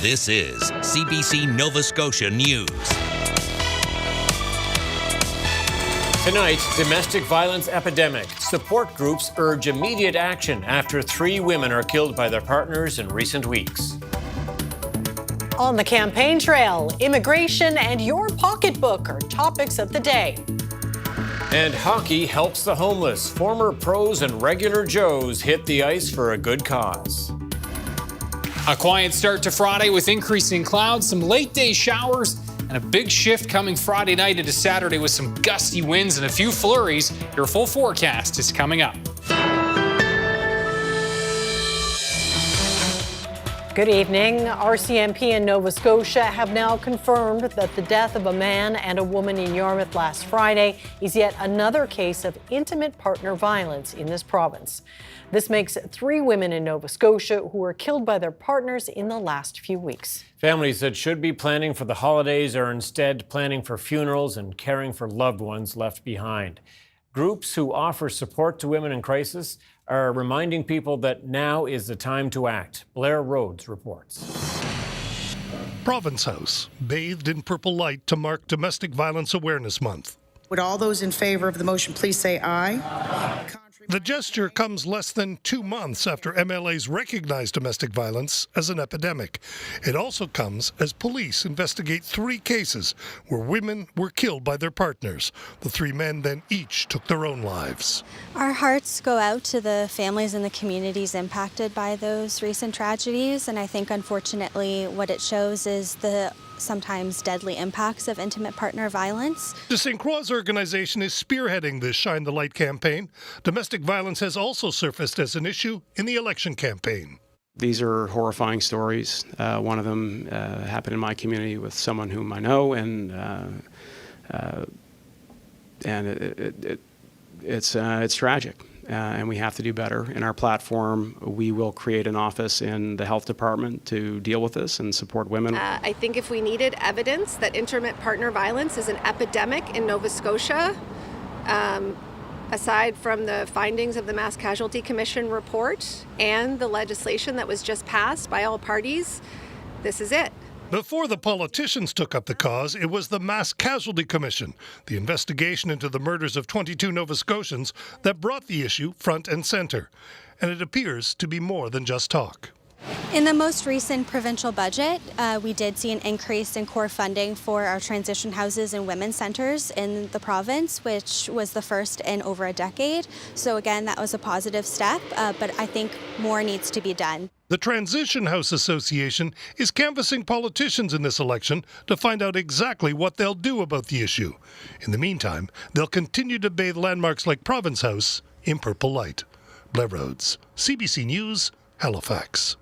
This is CBC Nova Scotia News. Tonight, domestic violence epidemic. Support groups urge immediate action after 3 women are killed by their partners in recent weeks. On the campaign trail, immigration and your pocketbook are topics of the day. And hockey helps the homeless. Former pros and regular Joes hit the ice for a good cause. A quiet start to Friday with increasing clouds, some late-day showers, and a big shift coming Friday night into Saturday with some gusty winds and a few flurries. Your full forecast is coming up. Good evening. RCMP in Nova Scotia have now confirmed that the death of a man and a woman in Yarmouth last Friday is yet another case of intimate partner violence in this province. This makes 3 women in Nova Scotia who were killed by their partners in the last few weeks. Families that should be planning for the holidays are instead planning for funerals and caring for loved ones left behind. Groups who offer support to women in crisis are reminding people that now is the time to act. Blair Rhodes reports. Province House, bathed in purple light to mark Domestic Violence Awareness Month. Would all those in favor of the motion please say aye? The gesture comes less than 2 months after MLAs recognized domestic violence as an epidemic. It also comes as police investigate 3 cases where women were killed by their partners. The 3 men then each took their own lives. Our hearts go out to the families and the communities impacted by those recent tragedies, and I think unfortunately what it shows is the sometimes deadly impacts of intimate partner violence. The St. Croix organization is spearheading this Shine the Light campaign. Domestic violence has also surfaced as an issue in the election campaign. These are horrifying stories. One of them happened in my community with someone whom I know, and it's tragic. And we have to do better. In our platform, we will create an office in the health department to deal with this and support women. I think if we needed evidence that intimate partner violence is an epidemic in Nova Scotia, aside from the findings of the Mass Casualty Commission report and the legislation that was just passed by all parties, this is it. Before the politicians took up the cause, it was the Mass Casualty Commission, the investigation into the murders of 22 Nova Scotians, that brought the issue front and center. And it appears to be more than just talk. In the most recent provincial budget, we did see an increase in core funding for our transition houses and women's centres in the province, which was the first in over a decade. So again, that was a positive step, but I think more needs to be done. The Transition House Association is canvassing politicians in this election to find out exactly what they'll do about the issue. In the meantime, they'll continue to bathe landmarks like Province House in purple light. Blair Rhodes, CBC News, Halifax.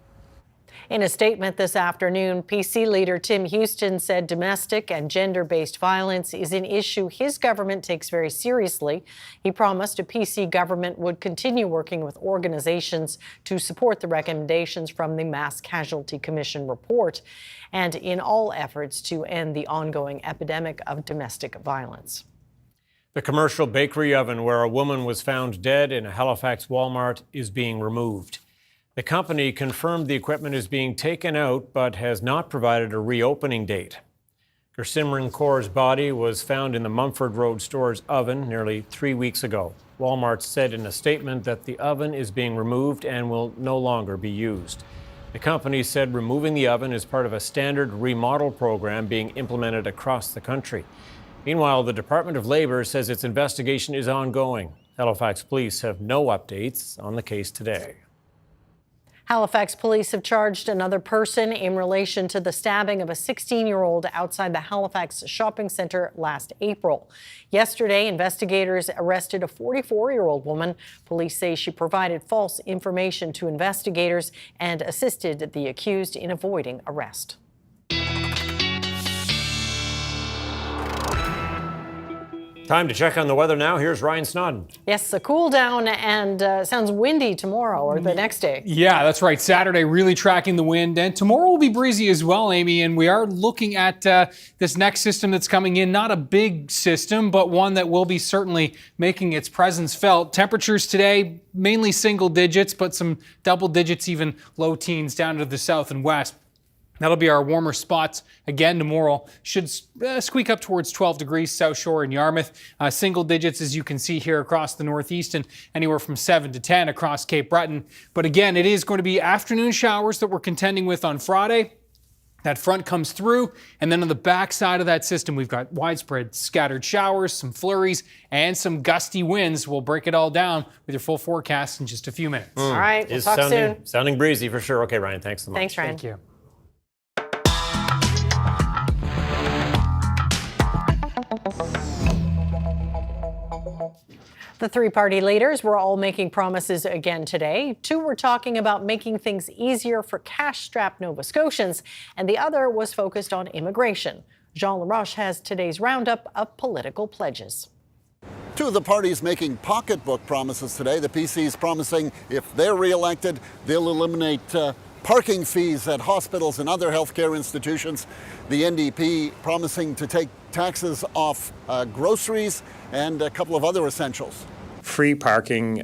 In a statement this afternoon, PC leader Tim Houston said domestic and gender-based violence is an issue his government takes very seriously. He promised a PC government would continue working with organizations to support the recommendations from the Mass Casualty Commission report and in all efforts to end the ongoing epidemic of domestic violence. The commercial bakery oven where a woman was found dead in a Halifax Walmart is being removed. The company confirmed the equipment is being taken out but has not provided a reopening date. Gersimran Kaur's body was found in the Mumford Road store's oven nearly 3 weeks ago. Walmart said in a statement that the oven is being removed and will no longer be used. The company said removing the oven is part of a standard remodel program being implemented across the country. Meanwhile, the Department of Labour says its investigation is ongoing. Halifax police have no updates on the case today. Halifax police have charged another person in relation to the stabbing of a 16-year-old outside the Halifax shopping centre last April. Yesterday, investigators arrested a 44-year-old woman. Police say she provided false information to investigators and assisted the accused in avoiding arrest. Time to check on the weather now. Here's Ryan Snoddon. Yes, a cool down and sounds windy tomorrow or the next day. Yeah, that's right. Saturday really tracking the wind, and tomorrow will be breezy as well, Amy. And we are looking at this next system that's coming in. Not a big system, but one that will be certainly making its presence felt. Temperatures today, mainly single digits, but some double digits, even low teens down to the south and west. That'll be our warmer spots again tomorrow. Should squeak up towards 12 degrees South Shore in Yarmouth. Single digits, as you can see here across the northeast, and anywhere from 7 to 10 across Cape Breton. But again, it is going to be afternoon showers that we're contending with on Friday. That front comes through, and then on the back side of that system, we've got widespread scattered showers, some flurries, and some gusty winds. We'll break it all down with your full forecast in just a few minutes. All right, we'll talk soon. Sounding breezy for sure. Okay, Ryan, thanks so much. Thanks, Ryan. Thank you. The three-party leaders were all making promises again today. Two were talking about making things easier for cash-strapped Nova Scotians, and the other was focused on immigration. Jean LaRoche has today's roundup of political pledges. Two of the parties making pocketbook promises today. The PC's promising if they're re-elected, they'll eliminate parking fees at hospitals and other healthcare institutions. The NDP promising to take taxes off groceries and a couple of other essentials. Free parking,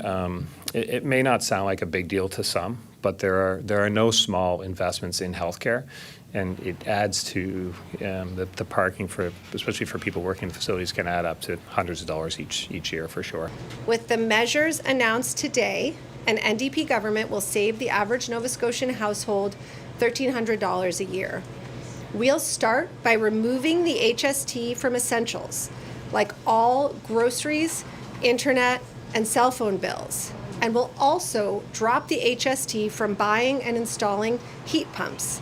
it may not sound like a big deal to some, but there are no small investments in healthcare, and it adds to the parking for, especially for people working in facilities, can add up to hundreds of dollars each year for sure. With the measures announced today, an NDP government will save the average Nova Scotian household $1,300 a year. We'll start by removing the HST from essentials, like all groceries, internet, and cell phone bills. And we'll also drop the HST from buying and installing heat pumps.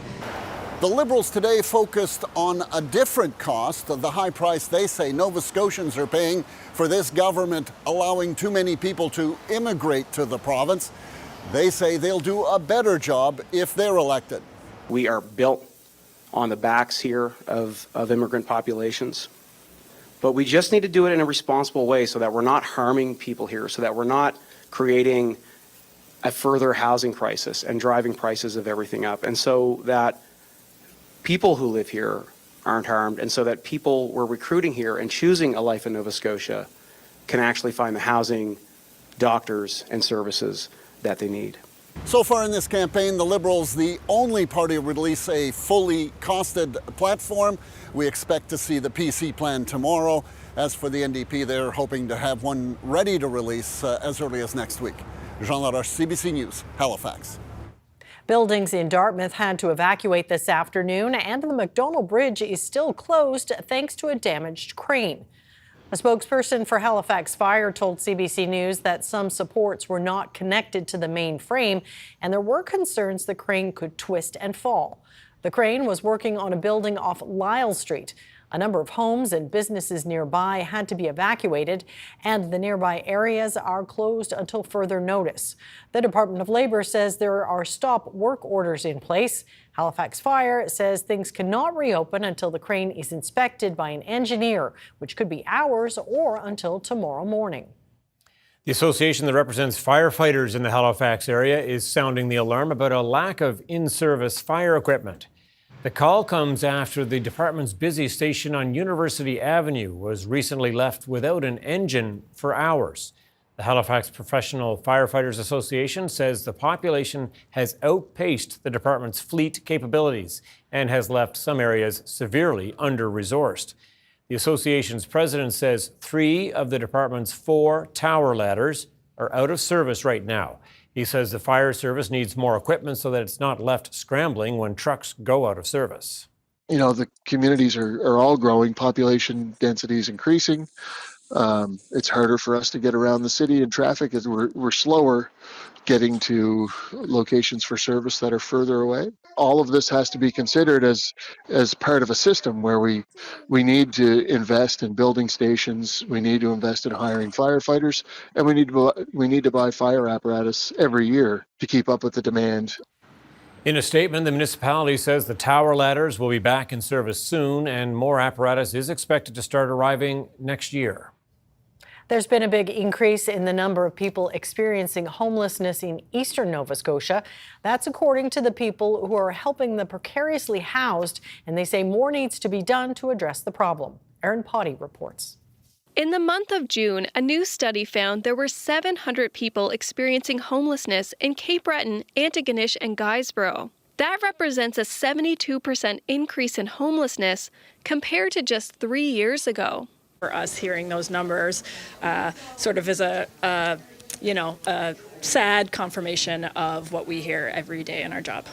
The Liberals today focused on a different cost, the high price they say Nova Scotians are paying for this government allowing too many people to immigrate to the province. They say they'll do a better job if they're elected. We are built on the backs here of immigrant populations. But we just need to do it in a responsible way so that we're not harming people here, so that we're not creating a further housing crisis and driving prices of everything up. And so that people who live here aren't harmed, and so that people we're recruiting here and choosing a life in Nova Scotia can actually find the housing, doctors, and services that they need. So far in this campaign, the Liberals, the only party to release a fully costed platform. We expect to see the PC plan tomorrow. As for the NDP, they're hoping to have one ready to release as early as next week. Jean LaRoche, CBC News, Halifax. Buildings in Dartmouth had to evacuate this afternoon, and the McDonald Bridge is still closed thanks to a damaged crane. A spokesperson for Halifax Fire told CBC News that some supports were not connected to the main frame, and there were concerns the crane could twist and fall. The crane was working on a building off Lyle Street. A number of homes and businesses nearby had to be evacuated, and the nearby areas are closed until further notice. The Department of Labor says there are stop work orders in place. Halifax Fire says things cannot reopen until the crane is inspected by an engineer, which could be hours or until tomorrow morning. The association that represents firefighters in the Halifax area is sounding the alarm about a lack of in-service fire equipment. The call comes after the department's busy station on University Avenue was recently left without an engine for hours. The Halifax Professional Firefighters Association says the population has outpaced the department's fleet capabilities and has left some areas severely under-resourced. The association's president says 3 of the department's 4 tower ladders are out of service right now. He says the fire service needs more equipment so that it's not left scrambling when trucks go out of service. You know, the communities are all growing, population density is increasing. It's harder for us to get around the city in traffic as we're slower getting to locations for service that are further away. All of this has to be considered as part of a system where we need to invest in building stations, we need to invest in hiring firefighters, and we need to buy fire apparatus every year to keep up with the demand. In a statement, the municipality says the tower ladders will be back in service soon and more apparatus is expected to start arriving next year. There's been a big increase in the number of people experiencing homelessness in eastern Nova Scotia. That's according to the people who are helping the precariously housed, and they say more needs to be done to address the problem. Erin Potty reports. In the month of June, a new study found there were 700 people experiencing homelessness in Cape Breton, Antigonish, and Guysborough. That represents a 72% increase in homelessness compared to just 3 years ago. For us, hearing those numbers sort of is a sad confirmation of what we hear every day in our job.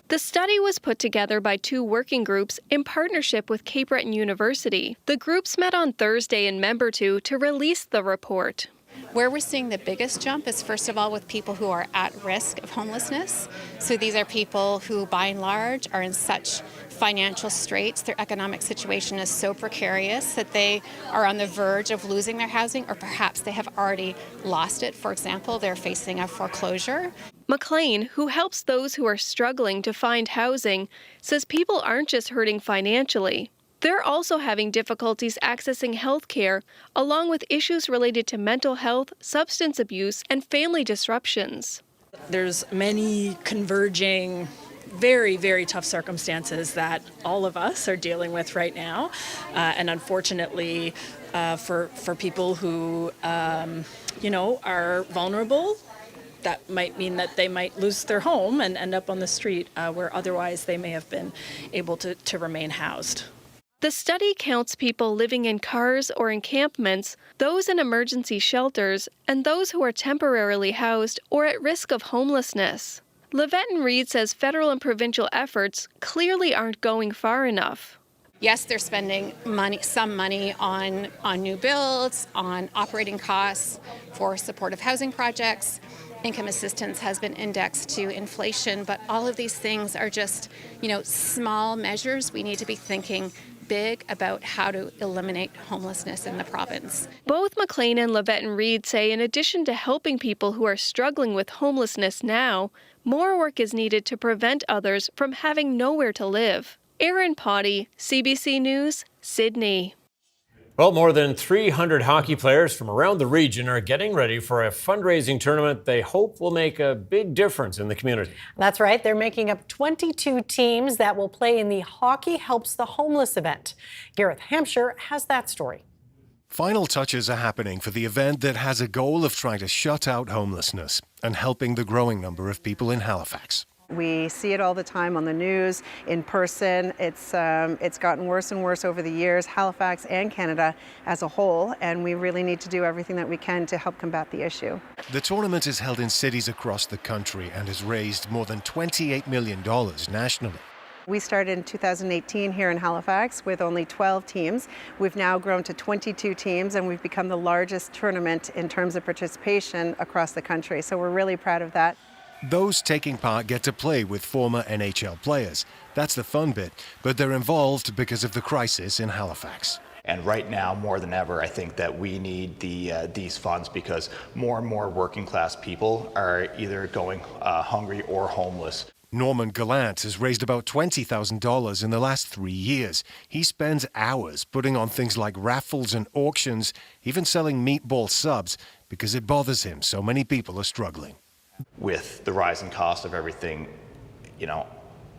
The study was put together by 2 working groups in partnership with Cape Breton University. The groups met on Thursday in Membertou to release the report. Where we're seeing the biggest jump is, first of all, with people who are at risk of homelessness. So these are people who, by and large, are in such financial straits. Their economic situation is so precarious that they are on the verge of losing their housing, or perhaps they have already lost it. For example, they're facing a foreclosure. McLean, who helps those who are struggling to find housing, says people aren't just hurting financially. They're also having difficulties accessing health care, along with issues related to mental health, substance abuse, and family disruptions. There's many converging, very, very tough circumstances that all of us are dealing with right now. And unfortunately, for people who, are vulnerable, that might mean that they might lose their home and end up on the street where otherwise they may have been able to remain housed. The study counts people living in cars or encampments, those in emergency shelters, and those who are temporarily housed or at risk of homelessness. Levette and Reed says federal and provincial efforts clearly aren't going far enough. Yes, they're spending some money on new builds, on operating costs for supportive housing projects. Income assistance has been indexed to inflation, but all of these things are just, small measures. We need to be thinking big about how to eliminate homelessness in the province. Both McLean and Levette and Reed say in addition to helping people who are struggling with homelessness now, more work is needed to prevent others from having nowhere to live. Erin Potty, CBC News, Sydney. Well, more than 300 hockey players from around the region are getting ready for a fundraising tournament they hope will make a big difference in the community. That's right. They're making up 22 teams that will play in the Hockey Helps the Homeless event. Gareth Hampshire has that story. Final touches are happening for the event that has a goal of trying to shut out homelessness and helping the growing number of people in Halifax. We see it all the time on the news, in person. It's gotten worse and worse over the years, Halifax and Canada as a whole, and we really need to do everything that we can to help combat the issue. The tournament is held in cities across the country and has raised more than $28 million nationally. We started in 2018 here in Halifax with only 12 teams. We've now grown to 22 teams, and we've become the largest tournament in terms of participation across the country, so we're really proud of that. Those taking part get to play with former NHL players. That's the fun bit, but they're involved because of the crisis in Halifax. And right now, more than ever, I think that we need these funds because more and more working class people are either going hungry or homeless. Norman Gallant has raised about $20,000 in the last 3 years. He spends hours putting on things like raffles and auctions, even selling meatball subs, because it bothers him so many people are struggling. With the rising cost of everything,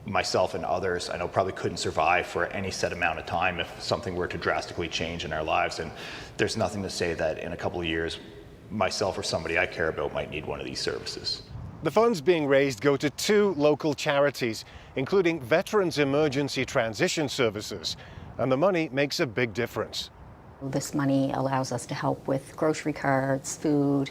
myself and others, I know probably couldn't survive for any set amount of time if something were to drastically change in our lives. And there's nothing to say that in a couple of years, myself or somebody I care about might need one of these services. The funds being raised go to 2 local charities, including Veterans Emergency Transition Services. And the money makes a big difference. This money allows us to help with grocery carts, food,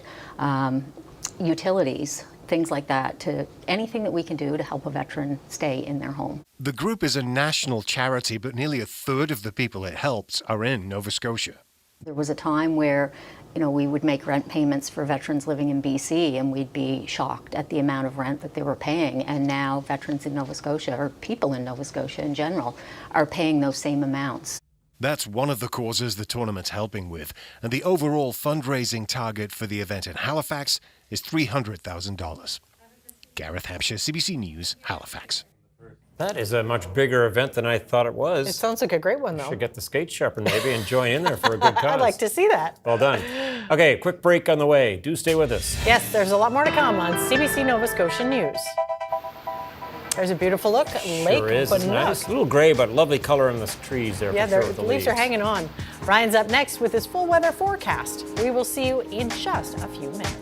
utilities, things like that, to anything that we can do to help a veteran stay in their home. The group is a national charity, but nearly a third of the people it helps are in Nova Scotia. There was a time where, we would make rent payments for veterans living in BC, and we'd be shocked at the amount of rent that they were paying. And now veterans in Nova Scotia, or people in Nova Scotia in general, are paying those same amounts. That's one of the causes the tournament's helping with, and the overall fundraising target for the event in Halifax is $300,000. Gareth Hampshire, CBC News, Halifax. That is a much bigger event than I thought it was. It sounds like a great one, though. Should get the skate sharpened maybe and join in there for a good cause. I'd like to see that. Well done. Okay, quick break on the way. Do stay with us. Yes, there's a lot more to come on CBC Nova Scotia News. There's a beautiful look. Lake Sure is. It's Banook. nice. A little gray, but lovely color in the trees there. Yeah, for sure, the leaves are hanging on. Ryan's up next with his full weather forecast. We will see you in just a few minutes.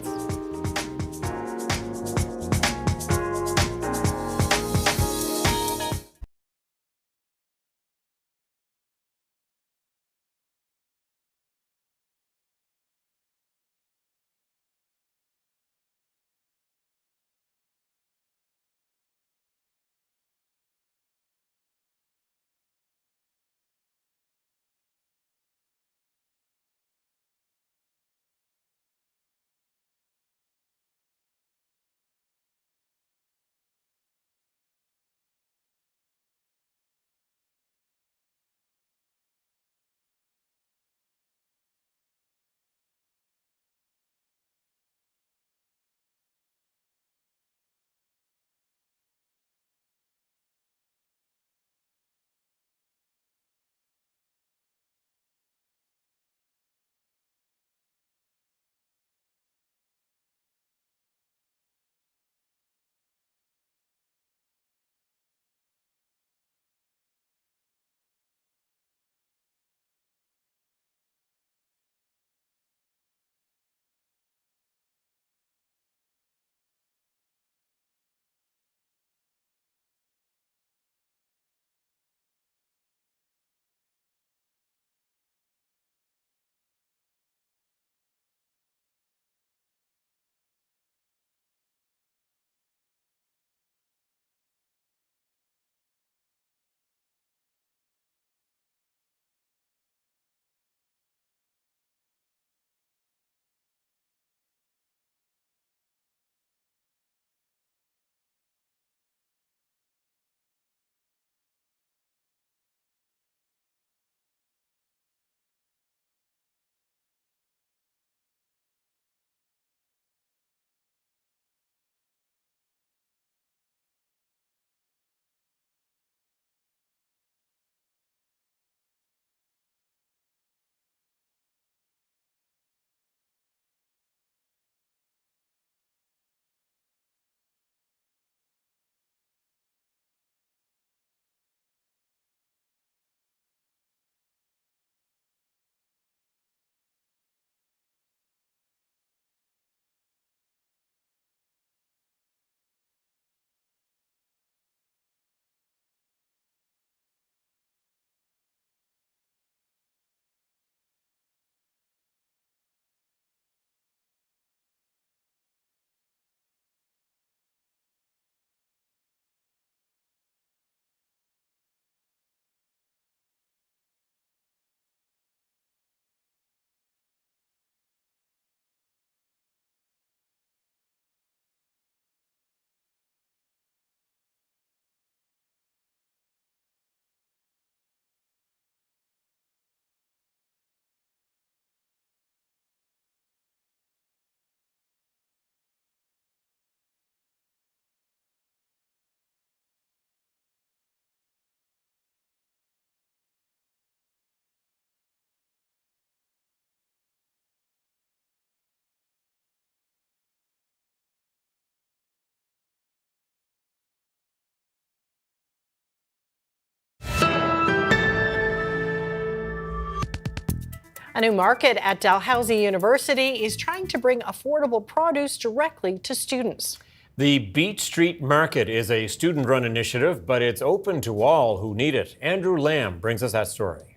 A new market at Dalhousie University is trying to bring affordable produce directly to students. The Beach Street Market is a student-run initiative, but it's open to all who need it. Andrew Lamb brings us that story.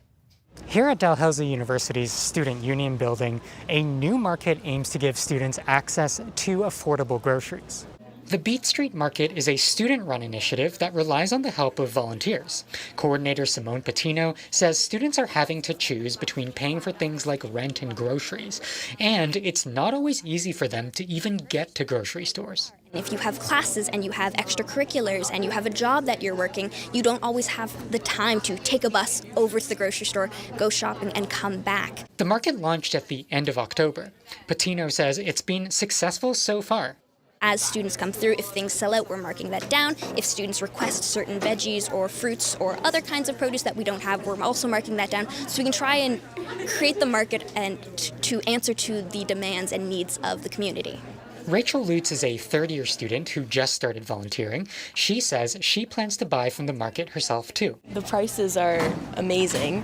Here at Dalhousie University's Student Union building, a new market aims to give students access to affordable groceries. The Beat Street Market is a student-run initiative that relies on the help of volunteers. Coordinator Simone Patino says students are having to choose between paying for things like rent and groceries, and it's not always easy for them to even get to grocery stores. If you have classes and you have extracurriculars and you have a job that you're working, you don't always have the time to take a bus over to the grocery store, go shopping, and come back. The market launched at the end of October. Patino says it's been successful so far. As students come through, if things sell out, we're marking that down. If students request certain veggies or fruits or other kinds of produce that we don't have, we're also marking that down. So we can try and create the market and to answer to the demands and needs of the community. Rachel Lutz is a third-year student who just started volunteering. She says she plans to buy from the market herself, too. The prices are amazing.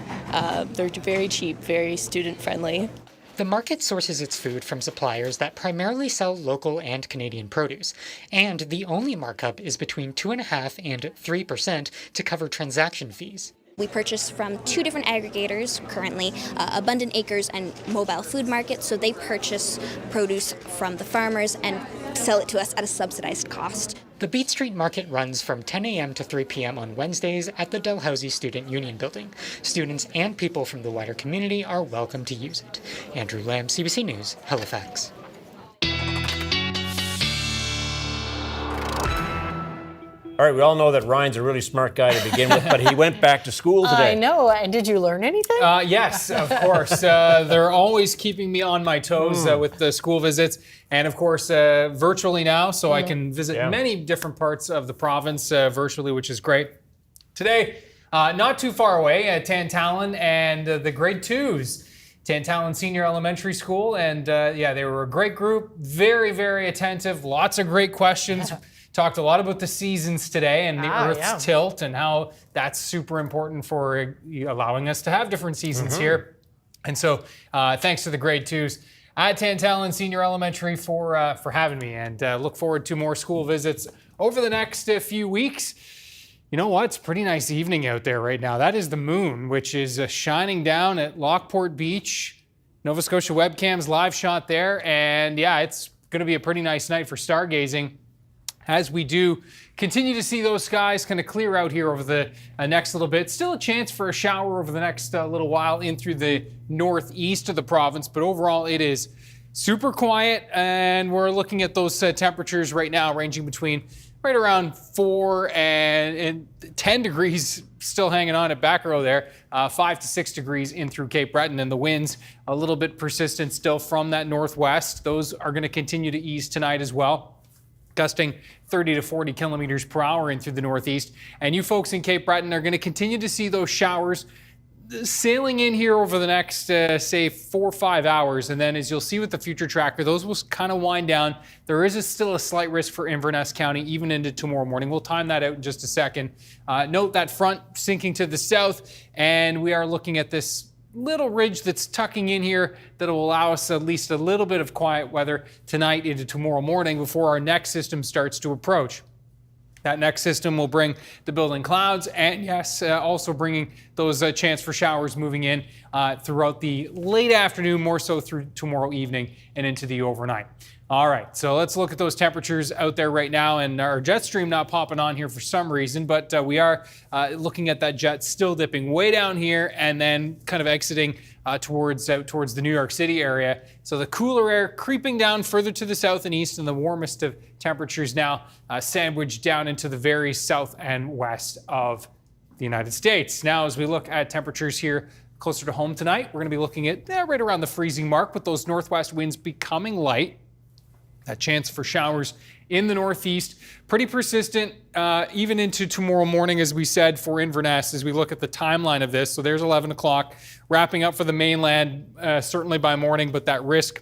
They're very cheap, very student-friendly. The market sources its food from suppliers that primarily sell local and Canadian produce, and the only markup is between 2.5% and 3% to cover transaction fees. We purchase from two different aggregators currently, Abundant Acres and Mobile Food Market, so they purchase produce from the farmers and sell it to us at a subsidized cost. The Beat Street Market runs from 10 a.m. to 3 p.m. on Wednesdays at the Dalhousie Student Union building. Students and people from the wider community are welcome to use it. Andrew Lamb, CBC News, Halifax. All right, we all know that Ryan's a really smart guy to begin with, but he went back to school today. I know. And did you learn anything? Yes, of course. They're always keeping me on my toes with the school visits. And of course, virtually now, so I can visit many different parts of the province virtually, which is great. Today, not too far away at Tantallon and the grade 2s. Tantallon Senior Elementary School. And they were a great group, very, very attentive, lots of great questions. Talked a lot about the seasons today and the Earth's tilt and how that's super important for allowing us to have different seasons here. And so thanks to the grade 2s at Tantallon Senior Elementary for having me, and look forward to more school visits over the next few weeks. You know what? It's a pretty nice evening out there right now. That is the moon, which is shining down at Lockport Beach. Nova Scotia webcams live shot there. And yeah, it's going to be a pretty nice night for stargazing, as we do continue to see those skies kind of clear out here over the next little bit. Still a chance for a shower over the next little while in through the northeast of the province, but overall it is super quiet, and we're looking at those temperatures right now ranging between right around 4 and 10 degrees still hanging on at back row there, 5 to 6 degrees in through Cape Breton, and the winds a little bit persistent still from that northwest. Those are going to continue to ease tonight as well, gusting 30 to 40 kilometers per hour in through the northeast. And you folks in Cape Breton are going to continue to see those showers sailing in here over the next, say, 4 or 5 hours. And then as you'll see with the future tracker, those will kind of wind down. There is still a slight risk for Inverness County, even into tomorrow morning. We'll time that out in just a second. Note that front sinking to the south, and we are looking at this little ridge that's tucking in here that will allow us at least a little bit of quiet weather tonight into tomorrow morning before our next system starts to approach. That next system will bring the building clouds and, yes, also bringing those chance for showers moving in throughout the late afternoon, more so through tomorrow evening and into the overnight. All right, so let's look at those temperatures out there right now, and our jet stream not popping on here for some reason, but we are looking at that jet still dipping way down here and then kind of exiting towards the New York City area. So the cooler air creeping down further to the south and east, and the warmest of temperatures now sandwiched down into the very south and west of the United States. Now, as we look at temperatures here closer to home tonight, we're going to be looking at right around the freezing mark, with those northwest winds becoming light. That chance for showers in the northeast, pretty persistent even into tomorrow morning, as we said, for Inverness, as we look at the timeline of this. So there's 11 o'clock, wrapping up for the mainland, certainly by morning, but that risk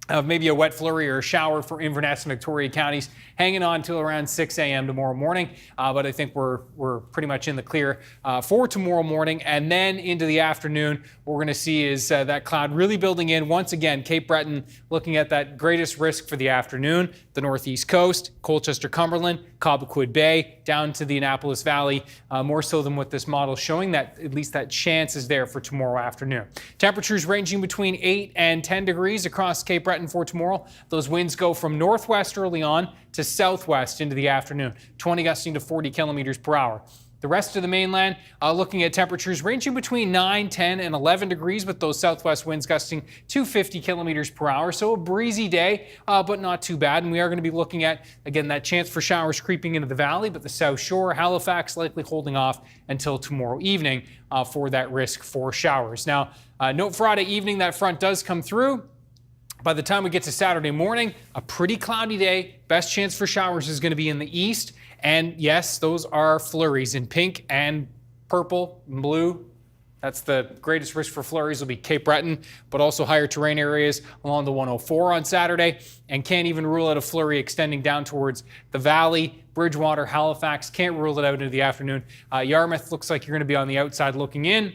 of maybe a wet flurry or a shower for Inverness and Victoria counties, hanging on till around 6 a.m. tomorrow morning. But I think we're pretty much in the clear for tomorrow morning. And then into the afternoon, what we're going to see is that cloud really building in. Once again, Cape Breton looking at that greatest risk for the afternoon. The northeast coast, Colchester, Cumberland, Cobequid Bay, down to the Annapolis Valley, more so than what this model is showing, that at least that chance is there for tomorrow afternoon. Temperatures ranging between 8 and 10 degrees across Cape Breton for tomorrow. Those winds go from northwest early on to southwest into the afternoon, 20 gusting to 40 kilometers per hour. The rest of the mainland looking at temperatures ranging between 9, 10, and 11 degrees with those southwest winds gusting to 50 kilometers per hour. So a breezy day, but not too bad. And we are going to be looking at, again, that chance for showers creeping into the valley, but the South Shore, Halifax likely holding off until tomorrow evening for that risk for showers. Now, note Friday evening, that front does come through. By the time we get to Saturday morning, a pretty cloudy day. Best chance for showers is going to be in the east. And yes, those are flurries in pink and purple and blue. That's the greatest risk for flurries will be Cape Breton, but also higher terrain areas along the 104 on Saturday. And can't even rule out a flurry extending down towards the valley, Bridgewater, Halifax. Can't rule it out into the afternoon. Yarmouth looks like you're going to be on the outside looking in.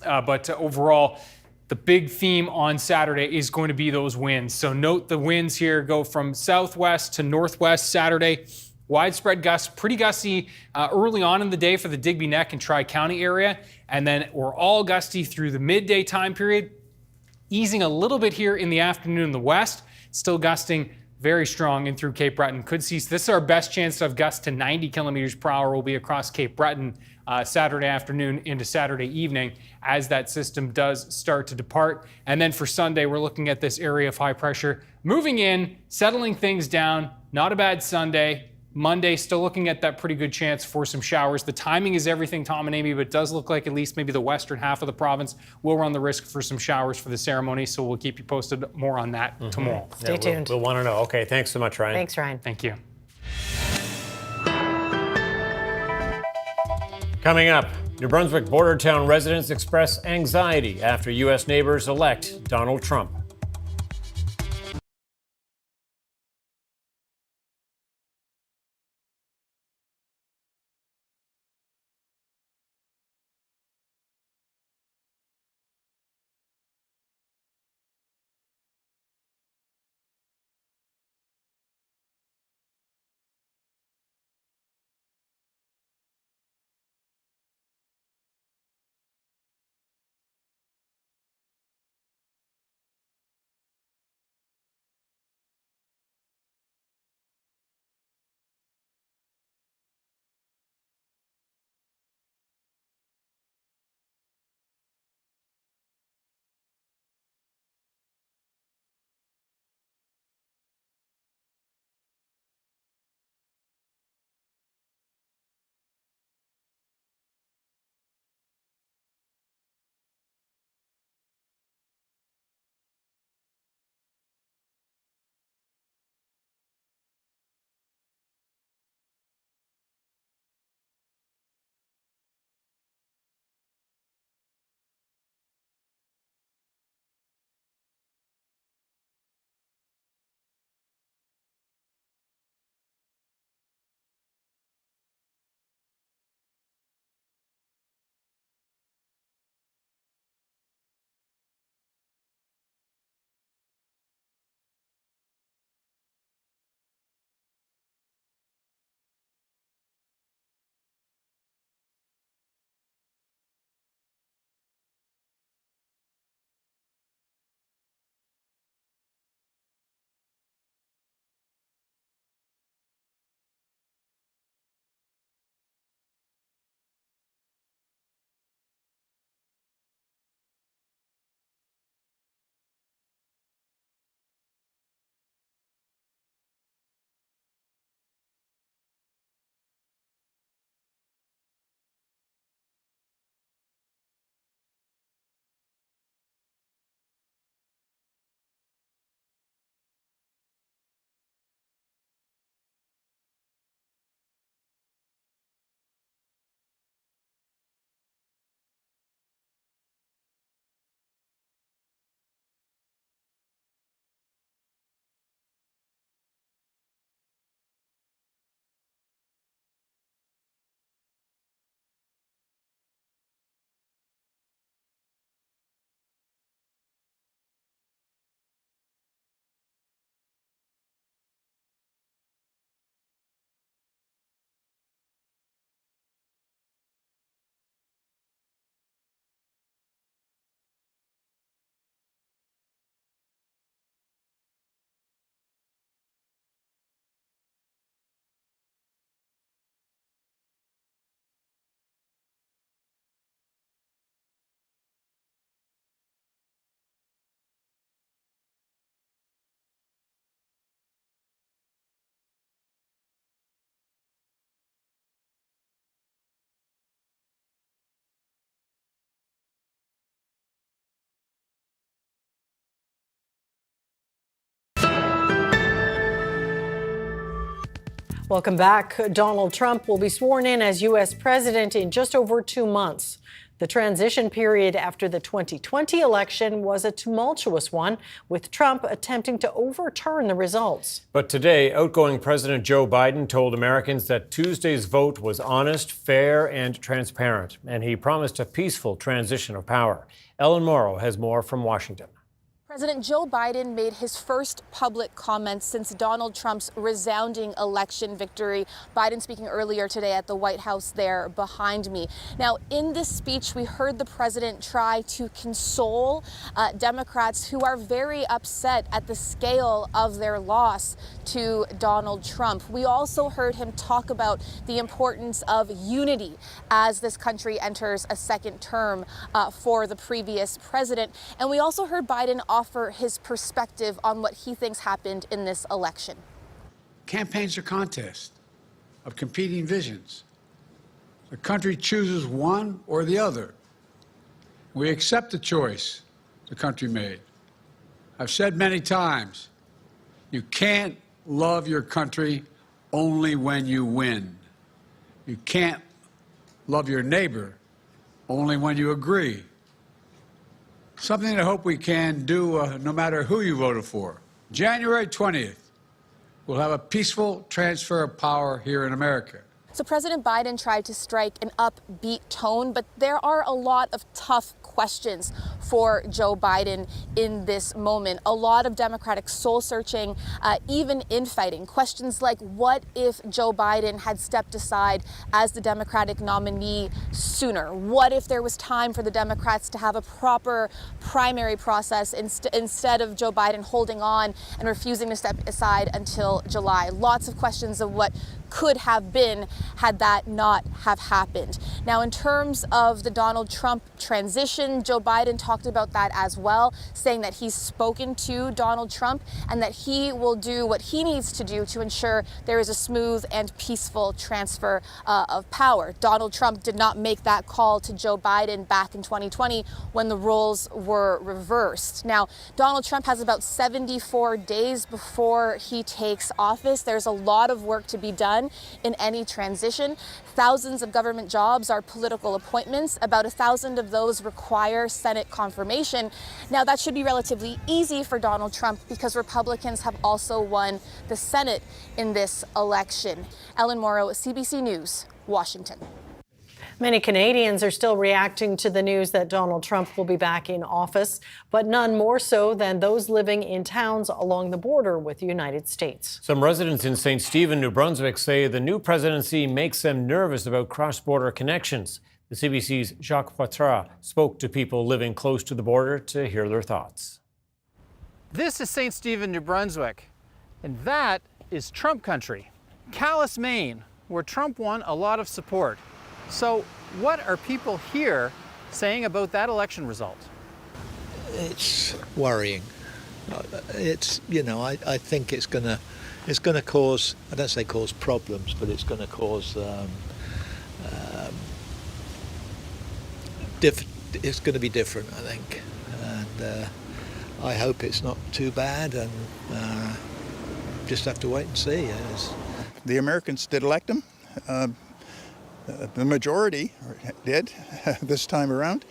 But overall, the big theme on Saturday is going to be those winds. So note the winds here go from southwest to northwest Saturday. Widespread gusts, pretty gusty early on in the day for the Digby Neck and Tri-County area. And then we're all gusty through the midday time period. Easing a little bit here in the afternoon in the west. Still gusting very strong in through Cape Breton. Could see this is our best chance of gusts to 90 kilometers per hour will be across Cape Breton Saturday afternoon into Saturday evening as that system does start to depart. And then for Sunday, we're looking at this area of high pressure moving in, settling things down. Not a bad Sunday. Monday, still looking at that pretty good chance for some showers. The timing is everything, Tom and Amy, but it does look like at least maybe the western half of the province will run the risk for some showers for the ceremony. So we'll keep you posted more on that tomorrow. Stay tuned. We'll want to know. Okay, thanks so much, Ryan. Thanks, Ryan. Thank you. Coming up, New Brunswick border town residents express anxiety after U.S. neighbors elect Donald Trump. Welcome back. Donald Trump will be sworn in as U.S. president in just over 2 months. The transition period after the 2020 election was a tumultuous one, with Trump attempting to overturn the results. But today, outgoing President Joe Biden told Americans that Tuesday's vote was honest, fair, and transparent, and he promised a peaceful transition of power. Ellen Morrow has more from Washington. President Joe Biden made his first public comments since Donald Trump's resounding election victory. Biden speaking earlier today at the White House there behind me. Now, in this speech, we heard the president try to console Democrats who are very upset at the scale of their loss to Donald Trump. We also heard him talk about the importance of unity as this country enters a second term for the previous president. And we also heard Biden offer his perspective on what he thinks happened in this election. Campaigns are contests of competing visions. The country chooses one or the other. We accept the choice the country made. I've said many times, you can't love your country only when you win. You can't love your neighbor only when you agree. Something I hope we can do no matter who you voted for. January 20th, we'll have a peaceful transfer of power here in America. So President Biden tried to strike an upbeat tone, but there are a lot of tough questions for Joe Biden in this moment. A lot of Democratic soul searching, even infighting. Questions like, what if Joe Biden had stepped aside as the Democratic nominee sooner? What if there was time for the Democrats to have a proper primary process instead of Joe Biden holding on and refusing to step aside until July? Lots of questions of what could have been had that not have happened. Now, in terms of the Donald Trump transition, Joe Biden talked about that as well, saying that he's spoken to Donald Trump and that he will do what he needs to do to ensure there is a smooth and peaceful transfer of power. Donald Trump did not make that call to Joe Biden back in 2020 when the roles were reversed. Now, Donald Trump has about 74 days before he takes office. There's a lot of work to be done in any transition. Thousands of government jobs are political appointments. About 1,000 of those require Senate confirmation. Now, that should be relatively easy for Donald Trump because Republicans have also won the Senate in this election. Ellen Morrow, CBC News, Washington. Many Canadians are still reacting to the news that Donald Trump will be back in office, but none more so than those living in towns along the border with the United States. Some residents in St. Stephen, New Brunswick say the new presidency makes them nervous about cross-border connections. The CBC's Jacques Poitras spoke to people living close to the border to hear their thoughts. This is St. Stephen, New Brunswick, and that is Trump country, Calais, Maine, where Trump won a lot of support. So what are people here saying about that election result? It's worrying. It's, you know, I think it's going to cause, I don't say cause problems, but it's going to cause, it's going to be different, I think. And I hope it's not too bad, and just have to wait and see. The Americans did elect him. The majority did this time around,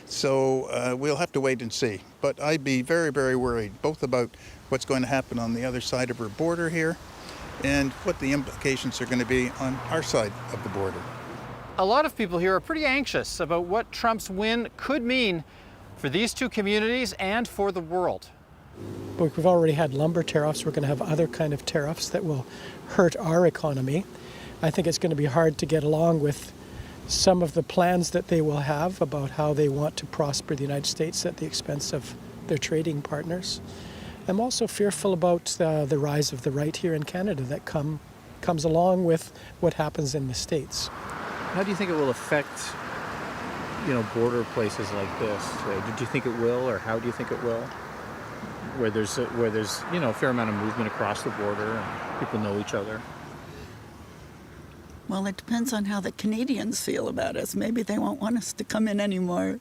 so we'll have to wait and see. But I'd be very, very worried, both about what's going to happen on the other side of our border here and what the implications are going to be on our side of the border. A lot of people here are pretty anxious about what Trump's win could mean for these two communities and for the world. But we've already had lumber tariffs. We're going to have other kind of tariffs that will hurt our economy. I think it's going to be hard to get along with some of the plans that they will have about how they want to prosper the United States at the expense of their trading partners. I'm also fearful about the rise of the right here in Canada that comes along with what happens in the States. How do you think it will affect, border places like this? Do you think it will, or how do you think it will? Where there's a fair amount of movement across the border and people know each other. Well, it depends on how the Canadians feel about us. Maybe they won't want us to come in anymore.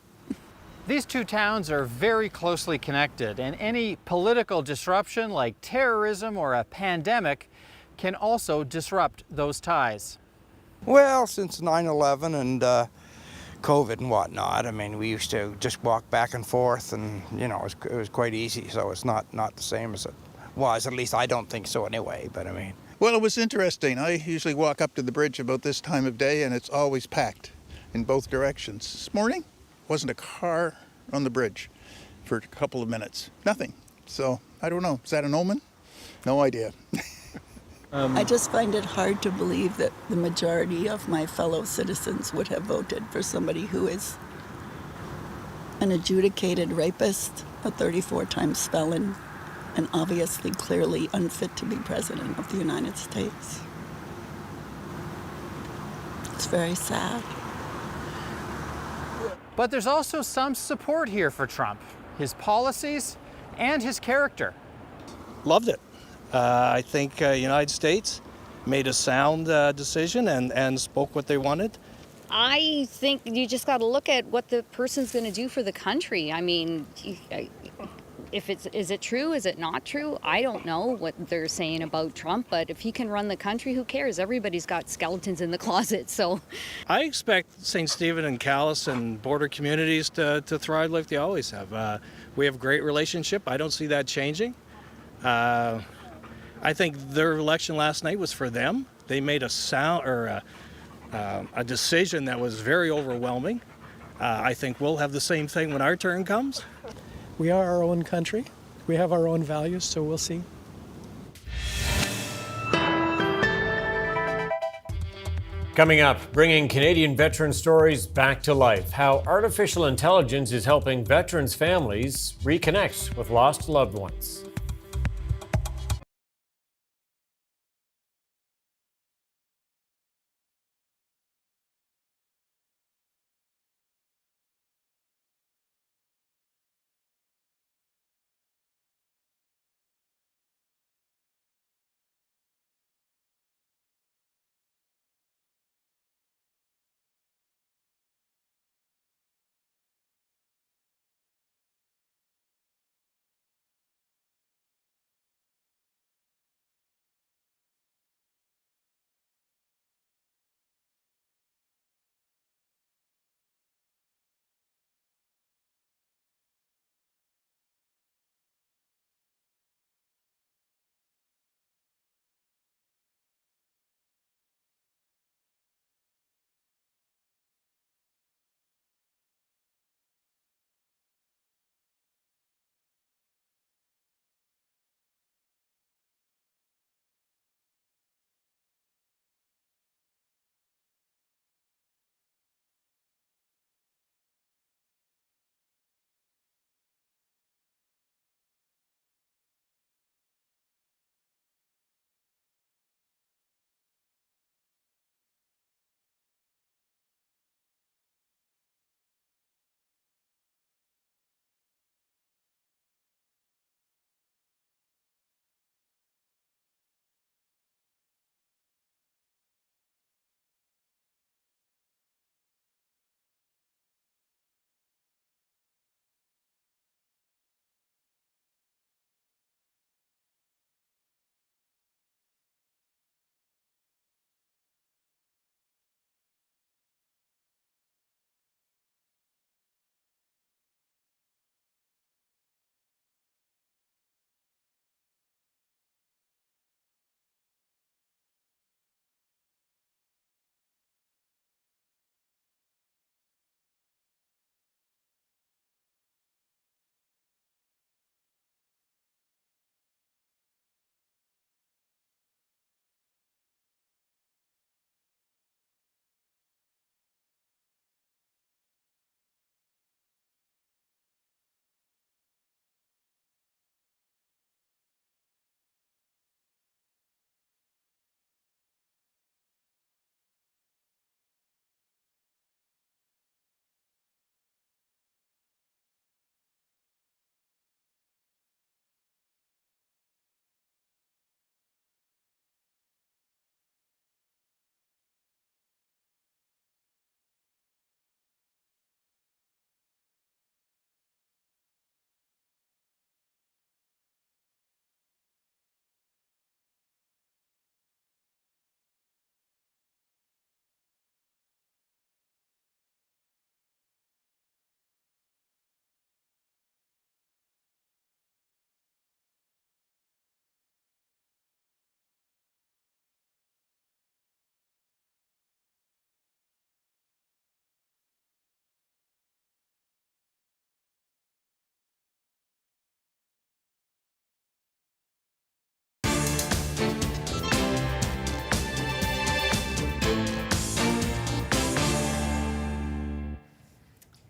These two towns are very closely connected, and any political disruption like terrorism or a pandemic can also disrupt those ties. Well, since 9/11 and COVID and whatnot, I mean, we used to just walk back and forth, and you know, it was quite easy. So it's not the same as it was. At least I don't think so, anyway. But I mean, well, it was interesting. I usually walk up to the bridge about this time of day, and it's always packed in both directions. This morning, wasn't a car on the bridge for a couple of minutes. Nothing. So I don't know. Is that an omen? No idea. I just find it hard to believe that the majority of my fellow citizens would have voted for somebody who is an adjudicated rapist, a 34 times felon, and obviously clearly unfit to be president of the United States. It's very sad. But there's also some support here for Trump, his policies and his character. Loved it. I think United States made a sound decision and spoke what they wanted. I think you just got to look at what the person's going to do for the country. I mean, is it true? Is it not true? I don't know what they're saying about Trump, but if he can run the country, who cares? Everybody's got skeletons in the closet, so. I expect St. Stephen and Calais and border communities to thrive like they always have. We have a great relationship. I don't see that changing. I think their election last night was for them. They made a decision that was very overwhelming. I think we'll have the same thing when our turn comes. We are our own country. We have our own values, so we'll see. Coming up, bringing Canadian veteran stories back to life. How artificial intelligence is helping veterans' families reconnect with lost loved ones.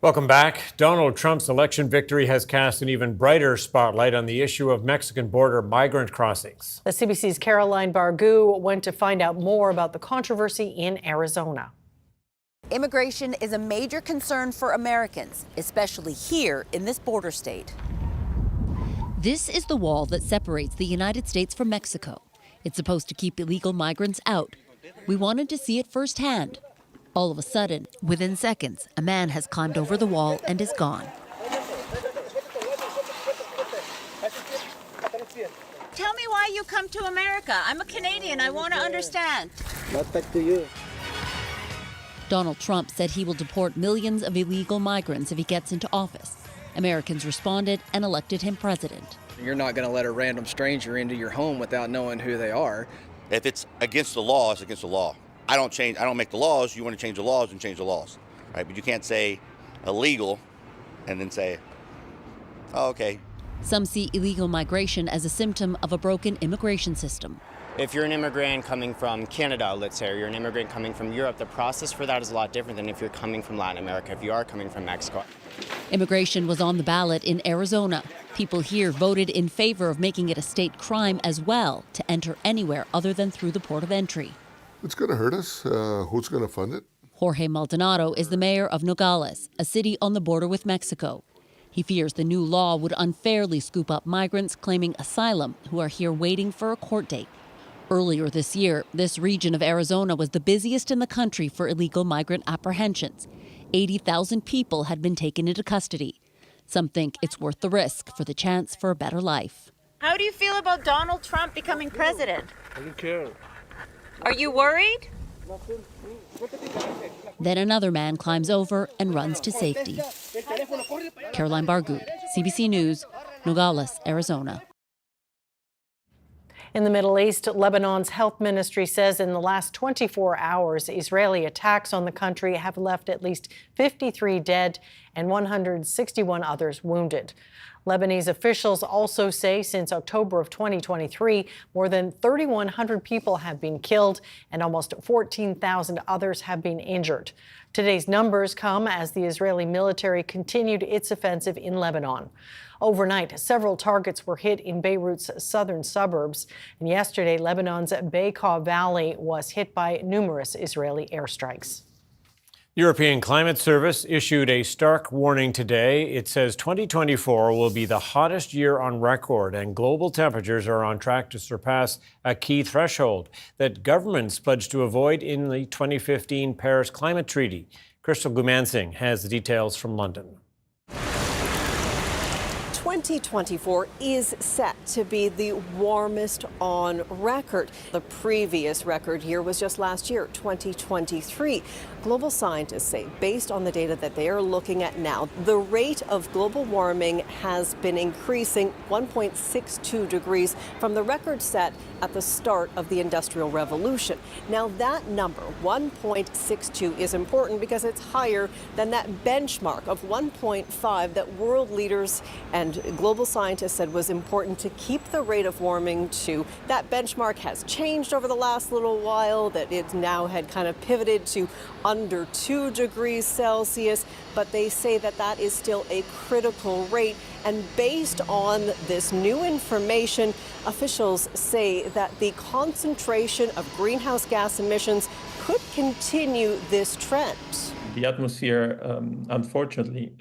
Welcome back. Donald Trump's election victory has cast an even brighter spotlight on the issue of Mexican border migrant crossings. The CBC's Caroline Bargu went to find out more about the controversy in Arizona. Immigration is a major concern for Americans, especially here in this border state. This is the wall that separates the United States from Mexico. It's supposed to keep illegal migrants out. We wanted to see it firsthand. All of a sudden, within seconds, a man has climbed over the wall and is gone. Tell me why you come to America. I'm a Canadian. I want to understand. Not back to you. Donald Trump said he will deport millions of illegal migrants if he gets into office. Americans responded and elected him president. You're not going to let a random stranger into your home without knowing who they are. If it's against the law, it's against the law. I don't make the laws. You want to change the laws and change the laws, right? But you can't say illegal and then say, oh, okay. Some see illegal migration as a symptom of a broken immigration system. If you're an immigrant coming from Canada, let's say, or you're an immigrant coming from Europe, the process for that is a lot different than if you're coming from Latin America, if you are coming from Mexico. Immigration was on the ballot in Arizona. People here voted in favor of making it a state crime as well to enter anywhere other than through the port of entry. It's going to hurt us. Who's going to fund it? Jorge Maldonado is the mayor of Nogales, a city on the border with Mexico. He fears the new law would unfairly scoop up migrants claiming asylum who are here waiting for a court date. Earlier this year, this region of Arizona was the busiest in the country for illegal migrant apprehensions. 80,000 people had been taken into custody. Some think it's worth the risk for the chance for a better life. How do you feel about Donald Trump becoming president? I don't care. Are you worried? Then another man climbs over and runs to safety. Caroline Bargu, CBC News, Nogales, Arizona. In the Middle East, Lebanon's health ministry says in the last 24 hours, Israeli attacks on the country have left at least 53 dead and 161 others wounded. Lebanese officials also say since October of 2023, more than 3,100 people have been killed and almost 14,000 others have been injured. Today's numbers come as the Israeli military continued its offensive in Lebanon. Overnight, several targets were hit in Beirut's southern suburbs. And yesterday, Lebanon's Bekaa Valley was hit by numerous Israeli airstrikes. European Climate Service issued a stark warning today. It says 2024 will be the hottest year on record, and global temperatures are on track to surpass a key threshold that governments pledged to avoid in the 2015 Paris Climate Treaty. Crystal Gumansing has the details from London. 2024 is set to be the warmest on record. The previous record year was just last year, 2023. Global scientists say, based on the data that they are looking at now, the rate of global warming has been increasing 1.62 degrees from the record set at the start of the Industrial Revolution. Now that number, 1.62, is important because it's higher than that benchmark of 1.5 that world leaders and global scientists said was important to keep the rate of warming to. That benchmark has changed over the last little while, that it now had kind of pivoted to under 2 degrees Celsius, but they say that that is still a critical rate. And based on this new information, officials say that the concentration of greenhouse gas emissions could continue this trend. The atmosphere, unfortunately,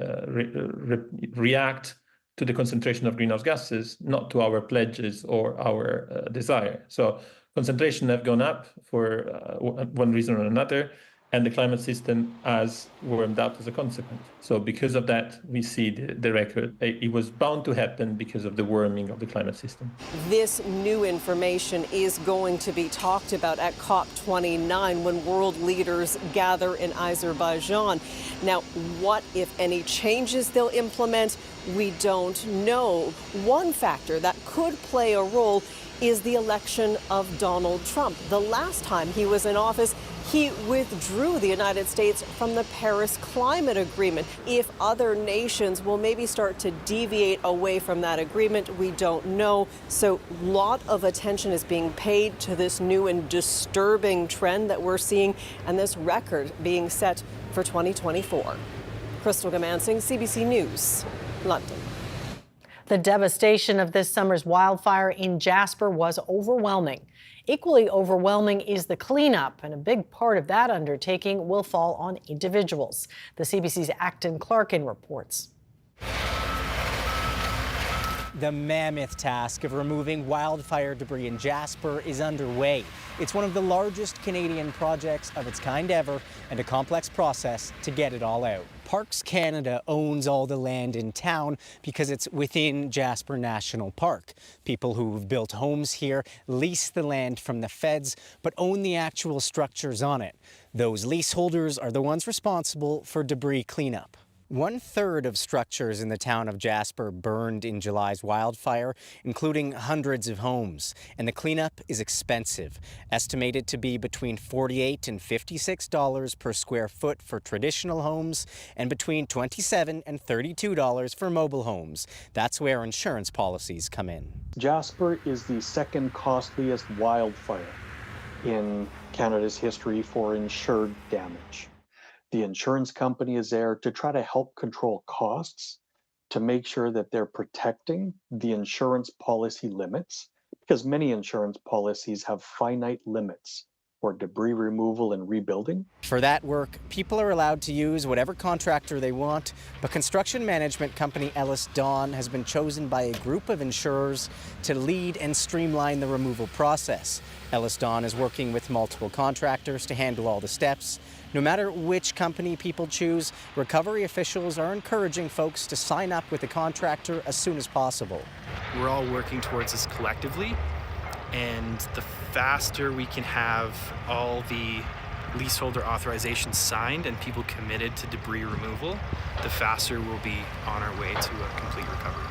react to the concentration of greenhouse gases, not to our pledges or our desire. So concentration have gone up for one reason or another, and the climate system has warmed up as a consequence. So because of that, we see the record. It was bound to happen because of the warming of the climate system. This new information is going to be talked about at COP29 when world leaders gather in Azerbaijan. Now, what, if any, changes they'll implement, we don't know. One factor that could play a role is the election of Donald Trump. The last time he was in office, he withdrew the United States from the Paris Climate Agreement. If other nations will maybe start to deviate away from that agreement, we don't know. So a lot of attention is being paid to this new and disturbing trend that we're seeing and this record being set for 2024. Crystal Gamansing, CBC News, London. The devastation of this summer's wildfire in Jasper was overwhelming. Equally overwhelming is the cleanup, and a big part of that undertaking will fall on individuals. The CBC's Acton Clarkin reports. The mammoth task of removing wildfire debris in Jasper is underway. It's one of the largest Canadian projects of its kind ever, and a complex process to get it all out. Parks Canada owns all the land in town because it's within Jasper National Park. People who've built homes here lease the land from the feds, but own the actual structures on it. Those leaseholders are the ones responsible for debris cleanup. 1/3 of structures in the town of Jasper burned in July's wildfire, including hundreds of homes. And the cleanup is expensive, estimated to be between $48 and $56 per square foot for traditional homes and between $27 and $32 for mobile homes. That's where insurance policies come in. Jasper is the second costliest wildfire in Canada's history for insured damage. The insurance company is there to try to help control costs, to make sure that they're protecting the insurance policy limits, because many insurance policies have finite limits for debris removal and rebuilding. For that work, people are allowed to use whatever contractor they want, but construction management company Ellis Dawn has been chosen by a group of insurers to lead and streamline the removal process. Ellis Dawn is working with multiple contractors to handle all the steps. No matter which company people choose, recovery officials are encouraging folks to sign up with a contractor as soon as possible. We're all working towards this collectively, and the faster we can have all the leaseholder authorizations signed and people committed to debris removal, the faster we'll be on our way to a complete recovery.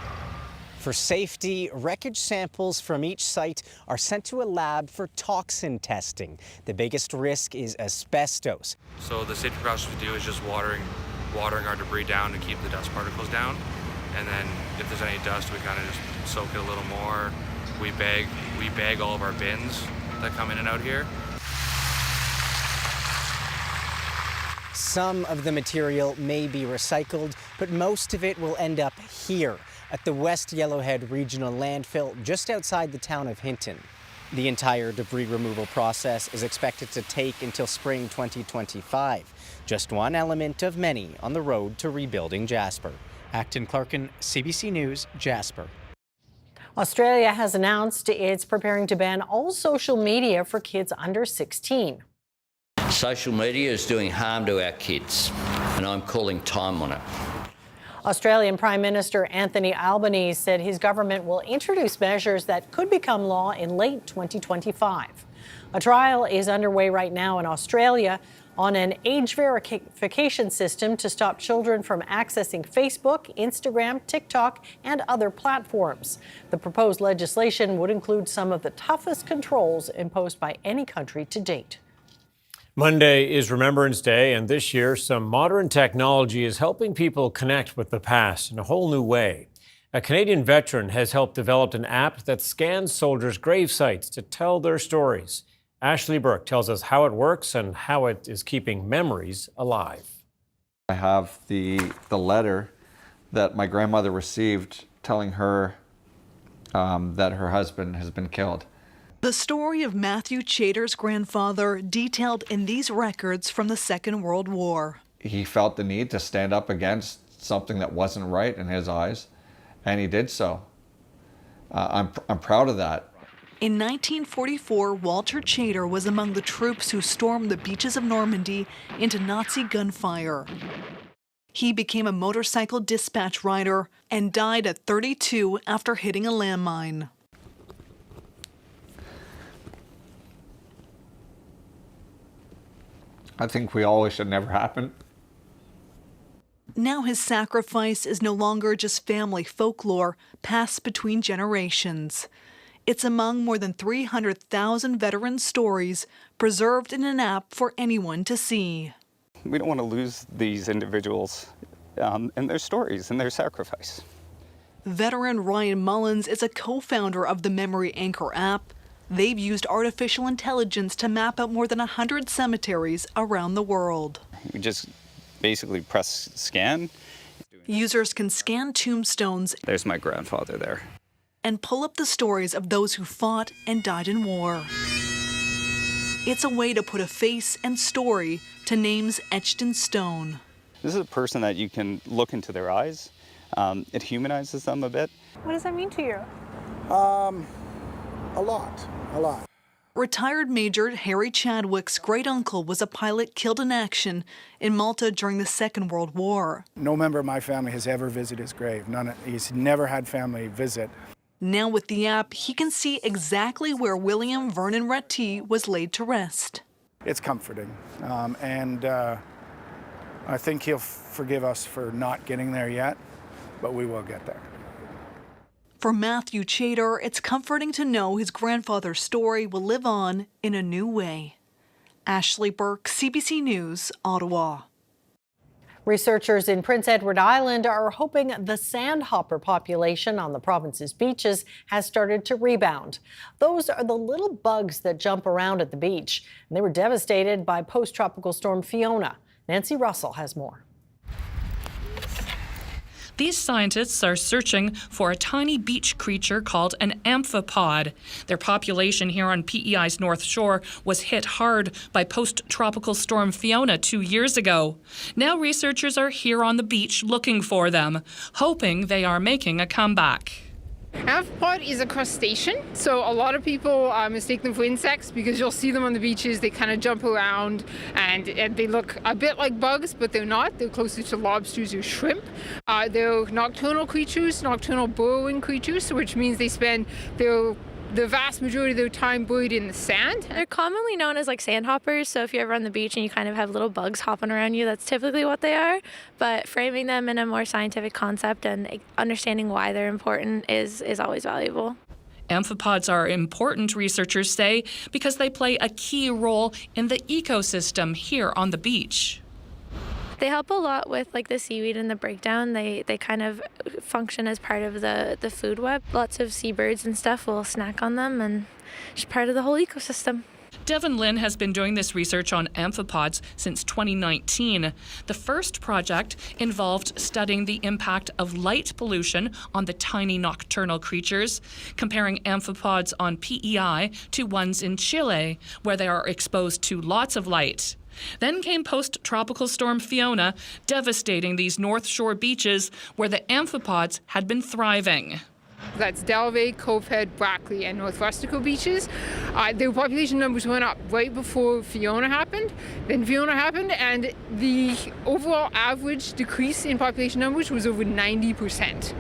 For safety, wreckage samples from each site are sent to a lab for toxin testing. The biggest risk is asbestos. So the safety process we do is just watering our debris down to keep the dust particles down. And then if there's any dust, we kind of just soak it a little more. We bag all of our bins that come in and out here. Some of the material may be recycled, but most of it will end up here at the West Yellowhead Regional Landfill just outside the town of Hinton. The entire debris removal process is expected to take until spring 2025. Just one element of many on the road to rebuilding Jasper. Acton Clarkin, CBC News, Jasper. Australia has announced it's preparing to ban all social media for kids under 16. Social media is doing harm to our kids, and I'm calling time on it. Australian Prime Minister Anthony Albanese said his government will introduce measures that could become law in late 2025. A trial is underway right now in Australia on an age verification system to stop children from accessing Facebook, Instagram, TikTok, and other platforms. The proposed legislation would include some of the toughest controls imposed by any country to date. Monday is Remembrance Day, and this year some modern technology is helping people connect with the past in a whole new way. A Canadian veteran has helped develop an app that scans soldiers' grave sites to tell their stories. Ashley Burke tells us how it works and how it is keeping memories alive. I have the letter that my grandmother received telling her that her husband has been killed. The story of Matthew Chater's grandfather detailed in these records from the Second World War. He felt the need to stand up against something that wasn't right in his eyes, and he did so. I'm proud of that. In 1944, Walter Chater was among the troops who stormed the beaches of Normandy into Nazi gunfire. He became a motorcycle dispatch rider and died at 32 after hitting a landmine. I think we all wish it never happened. Now his sacrifice is no longer just family folklore passed between generations. It's among more than 300,000 veteran stories preserved in an app for anyone to see. We don't want to lose these individuals and their stories and their sacrifice. Veteran Ryan Mullins is a co-founder of the Memory Anchor app. They've used artificial intelligence to map out more than 100 cemeteries around the world. We just basically press scan. Users can scan tombstones There's my grandfather there. and pull up the stories of those who fought and died in war. It's a way to put a face and story to names etched in stone. This is a person that you can look into their eyes. It humanizes them a bit. What does that mean to you? A lot. Retired Major Harry Chadwick's great-uncle was a pilot killed in action in Malta during the Second World War. No member of my family has ever visited his grave. He's never had family visit. Now with the app, he can see exactly where William Vernon Ratty was laid to rest. It's comforting, and I think he'll forgive us for not getting there yet, but we will get there. For Matthew Chater, it's comforting to know his grandfather's story will live on in a new way. Ashley Burke, CBC News, Ottawa. Researchers in Prince Edward Island are hoping the sandhopper population on the province's beaches has started to rebound. Those are the little bugs that jump around at the beach. And they were devastated by post-tropical storm Fiona. Nancy Russell has more. These scientists are searching for a tiny beach creature called an amphipod. Their population here on PEI's North Shore was hit hard by post-tropical storm Fiona 2 years ago. Now researchers are here on the beach looking for them, hoping they are making a comeback. Amphipod is a crustacean, so a lot of people mistake them for insects because you'll see them on the beaches. They kind of jump around and they look a bit like bugs, but they're not. They're closer to lobsters or shrimp. They're nocturnal creatures, nocturnal burrowing creatures, which means they spend the vast majority of their time buried in the sand. They're commonly known as like sandhoppers, so if you're ever on the beach and you kind of have little bugs hopping around you, that's typically what they are. But framing them in a more scientific concept and understanding why they're important is always valuable. Amphipods are important, researchers say, because they play a key role in the ecosystem here on the beach. They help a lot with like the seaweed and the breakdown. They kind of function as part of the food web. Lots of seabirds and stuff will snack on them and it's part of the whole ecosystem. Devin Lynn has been doing this research on amphipods since 2019. The first project involved studying the impact of light pollution on the tiny nocturnal creatures, comparing amphipods on PEI to ones in Chile, where they are exposed to lots of light. Then came post-tropical storm Fiona, devastating these North Shore beaches where the amphipods had been thriving. That's Dalvey, Covehead, Brackley, and North Rustico beaches. Their population numbers went up right before Fiona happened. Then Fiona happened, and the overall average decrease in population numbers was over 90%.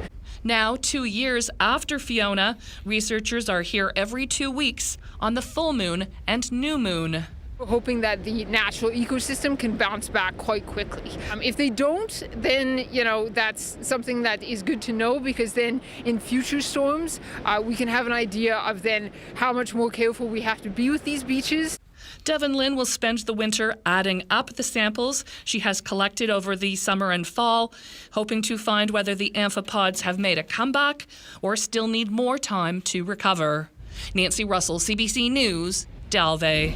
Now, 2 years after Fiona, researchers are here every 2 weeks on the full moon and new moon. We're hoping that the natural ecosystem can bounce back quite quickly. If they don't, then, that's something that is good to know, because then in future storms, we can have an idea of then how much more careful we have to be with these beaches. Devin Lynn will spend the winter adding up the samples she has collected over the summer and fall, hoping to find whether the amphipods have made a comeback or still need more time to recover. Nancy Russell, CBC News, Dalvey.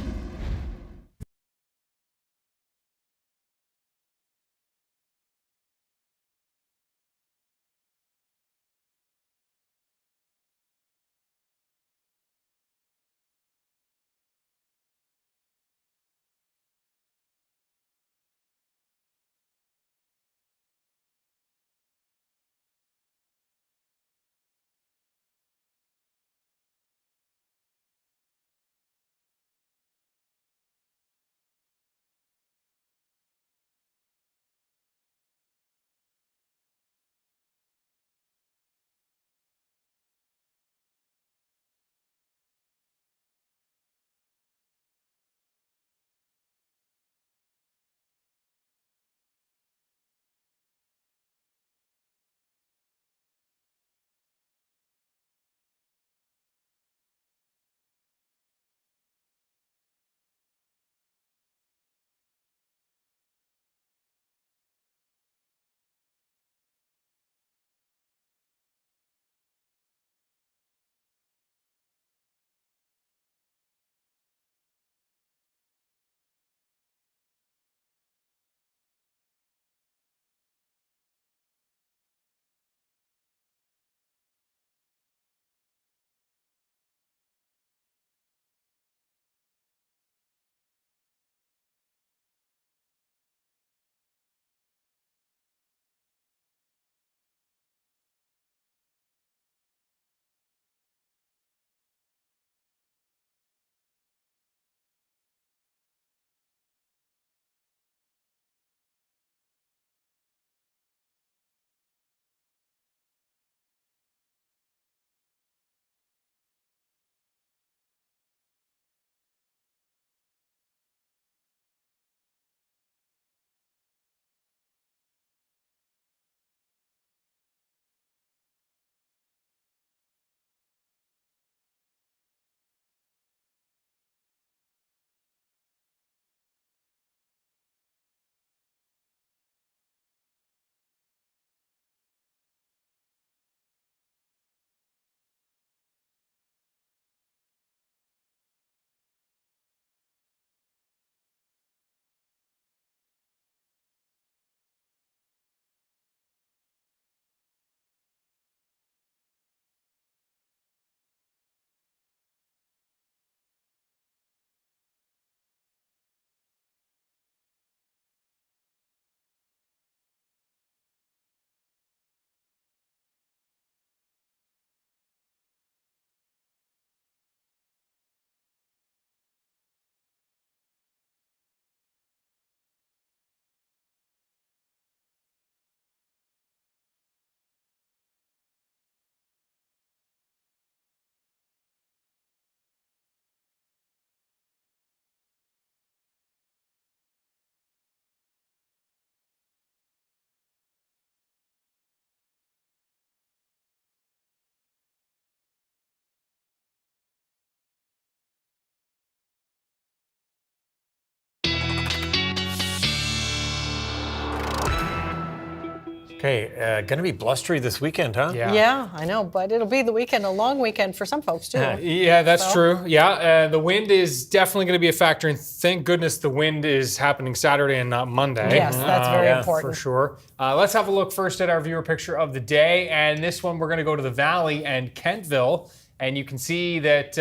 Okay, going to be blustery this weekend, huh? Yeah, I know, but it'll be the weekend, a long weekend for some folks too. Yeah, that's true. Yeah, the wind is definitely going to be a factor, and thank goodness the wind is happening Saturday and not Monday. Yes, that's very important. For sure. Let's have a look first at our viewer picture of the day, and this one we're going to go to the Valley and Kentville. And you can see that,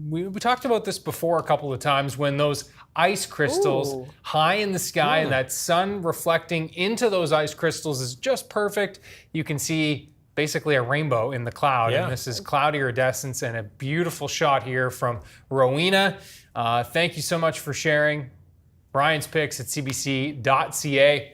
we talked about this before a couple of times when those ice crystals high in the sky and that sun reflecting into those ice crystals is just perfect. You can see basically a rainbow in the cloud. And this is cloud iridescence and a beautiful shot here from Rowena. Thank you so much for sharing. Brian's picks at cbc.ca.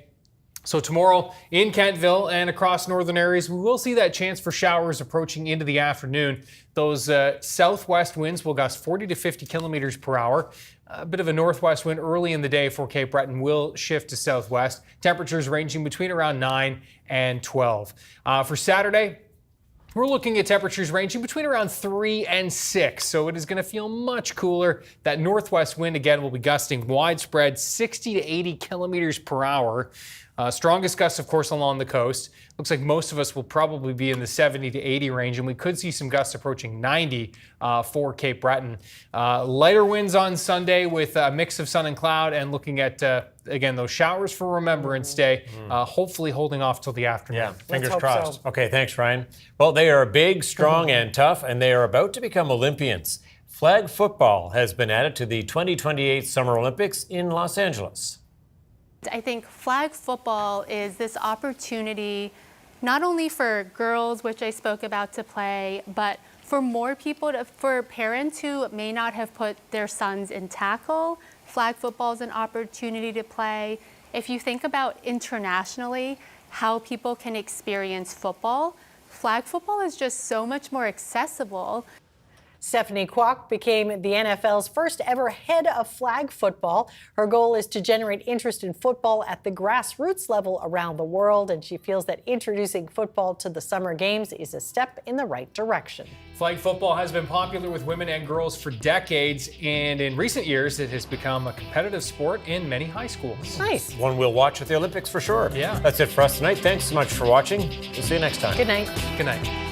So tomorrow in Kentville and across northern areas, we will see that chance for showers approaching into the afternoon. Those southwest winds will gust 40 to 50 kilometers per hour. A bit of a northwest wind early in the day for Cape Breton will shift to southwest. Temperatures ranging between around 9 and 12. For Saturday, we're looking at temperatures ranging between around 3 and 6, so it is going to feel much cooler. That northwest wind again will be gusting widespread 60 to 80 kilometers per hour. Strongest gusts, of course, along the coast. Looks like most of us will probably be in the 70 to 80 range, and we could see some gusts approaching 90 for Cape Breton. Lighter winds on Sunday with a mix of sun and cloud, and looking at, again, those showers for Remembrance Day, hopefully holding off till the afternoon. Yeah, fingers crossed. So. Okay, thanks, Ryan. Well, they are big, strong, and tough, and they are about to become Olympians. Flag football has been added to the 2028 Summer Olympics in Los Angeles. I think flag football is this opportunity not only for girls, which I spoke about, to play, but for more people, for parents who may not have put their sons in tackle. Flag football is an opportunity to play. If you think about internationally how people can experience football, flag football is just so much more accessible. Stephanie Kwok became the NFL's first ever head of flag football. Her goal is to generate interest in football at the grassroots level around the world, and she feels that introducing football to the Summer Games is a step in the right direction. Flag football has been popular with women and girls for decades, and in recent years it has become a competitive sport in many high schools. Nice. One we'll watch at the Olympics for sure. Yeah. That's it for us tonight. Thanks so much for watching. We'll see you next time. Good night. Good night.